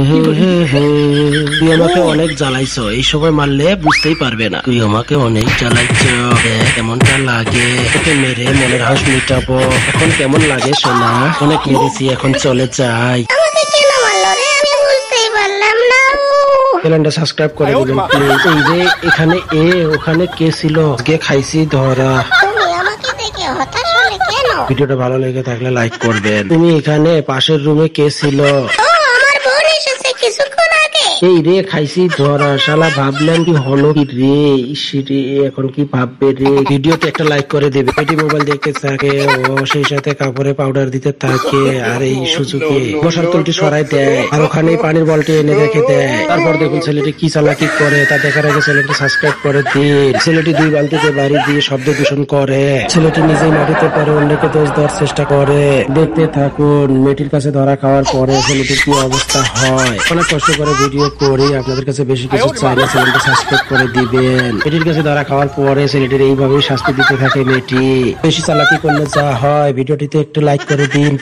তুই আমাকে অনেক জ্বালাইছো, এই সময় মারলে বুঝতেই পারবে না। তুই আমাকে অনেক জ্বালাইছ, কেমনটা লাগে তোকে মেরে মনের হাঁস মিটাবো। এখন কেমন লাগে সোনা? অনেক মেরেছি, এখন চলে যাই। চ্যানেলটা সাবস্ক্রাইব করে দিবেন প্লিজ। এই যে এখানে ওখানে কে ছিল? কে খাইছি ধরা। ভিডিওটা ভালো লেগে থাকলে লাইক করবেন। তুমি এখানে পাশের রুমে কে ছিল? এই রে খাইছি ধরা। শালা ভাবলেন কি হলো কি রে? ইসিরে এখন কি ভাববে রে? ভিডিওতে একটা লাইক করে দেবে। এটি মোবাইল দেখতে থাকে ও, সেই সাথে কাপড়ে পাউডার দিতে থাকে, আর এই সুযোগে বসার তুলটি সরাই দেয়, আর ওখানে পানির বলটি এনে রেখে দেয়। তারপর দেখুন ছেলেটি কি চালাকি করে, তা দেখার আগে ছেলেটি সাবস্ক্রাইব করে দিন। ছেলেটি 2 বালতিতে বাড়ি দিয়ে শব্দ দূষণ করে। ছেলেটি নিজেই মাটিতে পরে অন্যকে দোষ দেওয়ার চেষ্টা করে। দেখতে থাকুন মেয়েটির কাছে ধরা খাওয়ার পরে ছেলেটির কি অবস্থা হয়। অনেক কষ্ট করে ভিডিও করি, আপনাদের কাছে বেশি কিছু চাই না, চ্যানেলটা সাবস্ক্রাইব করে দিবেন। মেয়েটির কাছে ধরা খাওয়ার পরে ছেলেটির এইভাবেই শাস্তি দিতে থাকে মেয়েটি। বেশি চালাকি করলে যা হয়। ভিডিওটিতে একটু লাইক করে দিন।